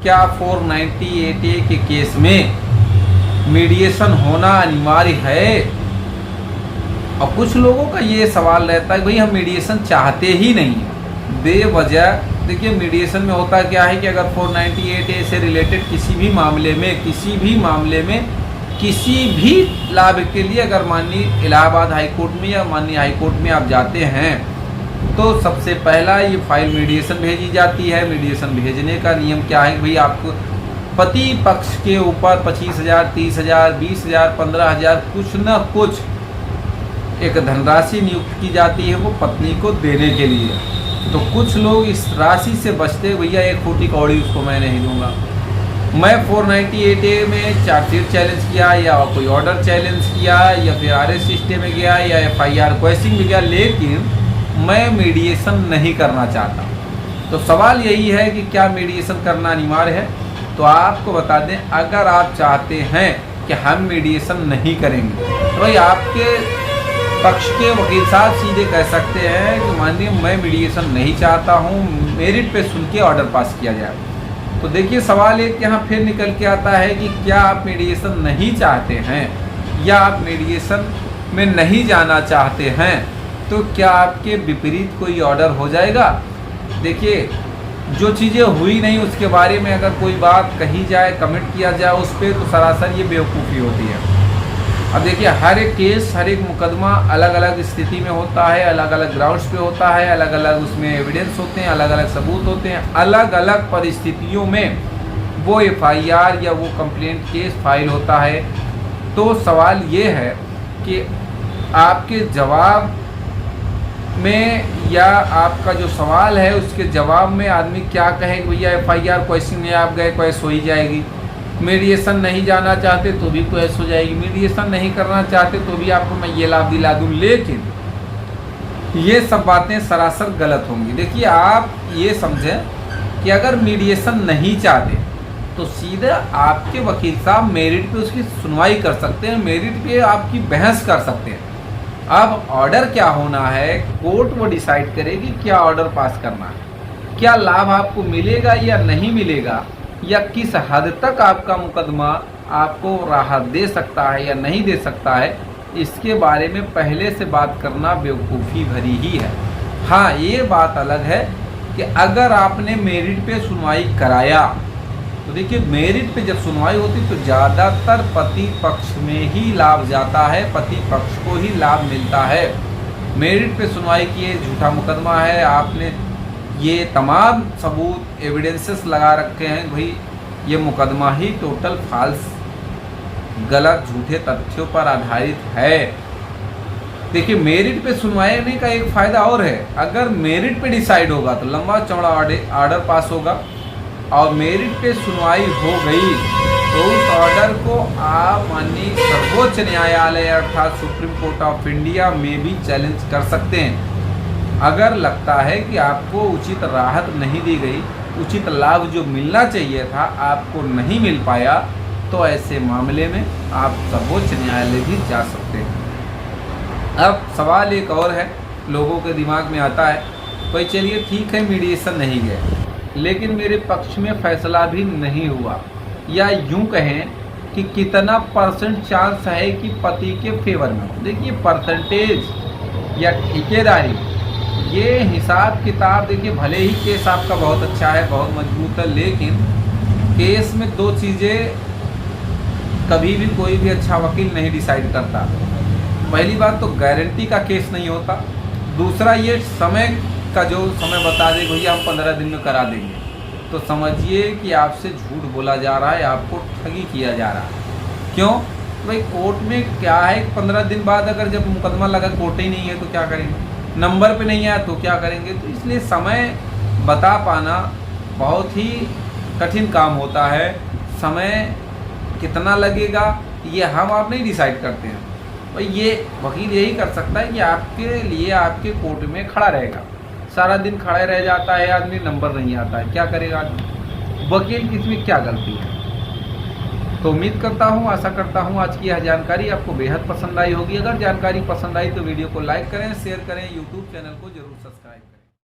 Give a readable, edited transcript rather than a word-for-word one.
क्या 498A के case में मीडिएशन होना अनिवार्य है? और कुछ लोगों का ये सवाल रहता है भाई हम मीडिएशन चाहते ही नहीं है बेवजह। देखिए मीडिएशन में होता क्या है कि अगर 498A से रिलेटेड किसी भी मामले में किसी भी लाभ के लिए अगर माननीय इलाहाबाद हाई कोर्ट में या माननीय हाई कोर्ट में आप जाते हैं तो सबसे पहला ये फाइल मीडिएशन भेजी जाती है। मीडिएशन भेजने का नियम क्या है भाई, आपको पति पक्ष के ऊपर 25,000, 30,000, 20,000, 15,000 कुछ न कुछ एक धनराशि नियुक्त की जाती है वो पत्नी को देने के लिए। तो कुछ लोग इस राशि से बचते, भैया एक फूटी कौड़ी उसको मैं नहीं दूंगा। मैं 498A में चार्जशीट चैलेंज किया या कोई ऑर्डर चैलेंज किया या फिर RS सिस्टम में गया या FIR क्वेश्चन में गया, लेकिन मैं मीडिएशन नहीं करना चाहता। तो सवाल यही है कि क्या मीडिएशन करना अनिवार्य है? तो आपको बता दें, अगर आप चाहते हैं कि हम मीडिएशन नहीं करेंगे तो भाई आपके पक्ष के वकील साहब सीधे कह सकते हैं कि माननीय मैं मीडिएशन नहीं चाहता हूं, मेरिट पे सुन के ऑर्डर पास किया जाए। तो देखिए सवाल एक यहाँ फिर निकल के आता है कि क्या आप मीडिएशन नहीं चाहते हैं या आप मीडिएशन में नहीं जाना चाहते हैं, तो क्या आपके विपरीत कोई ऑर्डर हो जाएगा? देखिए जो चीज़ें हुई नहीं उसके बारे में अगर कोई बात कही जाए, कमेंट किया जाए उस पर, तो सरासर ये बेवकूफ़ी होती है। अब देखिए हर एक केस, हर एक मुकदमा अलग अलग स्थिति में होता है, अलग अलग ग्राउंड्स पे होता है, अलग अलग उसमें एविडेंस होते हैं, अलग अलग सबूत होते हैं, अलग अलग परिस्थितियों में वो FIR या वो कंप्लेंट केस फाइल होता है। तो सवाल ये है कि आपके जवाब में या आपका जो सवाल है उसके जवाब में आदमी क्या कहे कि भैया FIR क्वेश्चन में आप गए क्वेश्चन हो ही जाएगी, मीडिएशन नहीं जाना चाहते तो भी क्वेश्चन हो जाएगी, मीडिएशन नहीं करना चाहते तो भी आपको मैं ये लाभ दिला दूँ। लेकिन ये सब बातें सरासर गलत होंगी। देखिए आप ये समझें कि अगर मीडिएशन नहीं चाहते तो सीधे आपके वकील साहब मेरिट पे उसकी सुनवाई कर सकते हैं, मेरिट पे आपकी बहस कर सकते हैं। अब ऑर्डर क्या होना है, कोर्ट वो डिसाइड करेगी क्या ऑर्डर पास करना है, क्या लाभ आपको मिलेगा या नहीं मिलेगा, या किस हद तक आपका मुकदमा आपको राहत दे सकता है या नहीं दे सकता है, इसके बारे में पहले से बात करना बेवकूफ़ी भरी ही है। हाँ ये बात अलग है कि अगर आपने मेरिट पे सुनवाई कराया तो देखिए मेरिट पे जब सुनवाई होती तो ज़्यादातर पति पक्ष में ही लाभ जाता है, पति पक्ष को ही लाभ मिलता है। मेरिट पे सुनवाई किए, झूठा मुकदमा है, आपने ये तमाम सबूत एविडेंसेस लगा रखे हैं, भाई ये मुकदमा ही टोटल फॉल्स, गलत झूठे तथ्यों पर आधारित है। देखिए मेरिट पे सुनवाई का एक फ़ायदा और है, अगर मेरिट पे डिसाइड होगा तो लंबा चौड़ा ऑर्डर पास होगा, और मेरिट पे सुनवाई हो गई तो उस ऑर्डर को आप माननीय सर्वोच्च न्यायालय अर्थात सुप्रीम कोर्ट ऑफ इंडिया में भी चैलेंज कर सकते हैं। अगर लगता है कि आपको उचित राहत नहीं दी गई, उचित लाभ जो मिलना चाहिए था आपको नहीं मिल पाया, तो ऐसे मामले में आप सर्वोच्च न्यायालय भी जा सकते हैं। अब सवाल एक और है, लोगों के दिमाग में आता है भाई चलिए ठीक है मीडिएशन नहीं गए लेकिन मेरे पक्ष में फैसला भी नहीं हुआ, या यूं कहें कि कितना परसेंट चांस है कि पति के फेवर में हो। देखिए परसेंटेज या ठेकेदारी ये हिसाब किताब, देखिए भले ही केस आपका बहुत अच्छा है, बहुत मजबूत है, लेकिन केस में दो चीज़ें कभी भी कोई भी अच्छा वकील नहीं डिसाइड करता। पहली बात तो गारंटी का केस नहीं होता, दूसरा ये समय का जो समय बता दे भैया हम 15 दिन में करा देंगे, तो समझिए कि आपसे झूठ बोला जा रहा है, आपको ठगी किया जा रहा है। क्यों भाई? कोर्ट में क्या है, 15 दिन बाद अगर जब मुकदमा लगा कोर्ट ही नहीं है तो क्या करेंगे, नंबर पे नहीं आया तो क्या करेंगे। तो इसलिए समय बता पाना बहुत ही कठिन काम होता है। समय कितना लगेगा ये हम आप नहीं डिसाइड करते हैं, और ये वकील यही कर सकता है कि आपके लिए आपके कोर्ट में खड़ा रहेगा, सारा दिन खड़े रह जाता है आदमी, नंबर नहीं आता है, क्या करेगा आदमी? वकील की इसमें क्या गलती है? तो उम्मीद करता हूँ, आशा करता हूँ आज की यह जानकारी आपको बेहद पसंद आई होगी। अगर जानकारी पसंद आई तो वीडियो को लाइक करें, शेयर करें, यूट्यूब चैनल को जरूर सब्सक्राइब करें।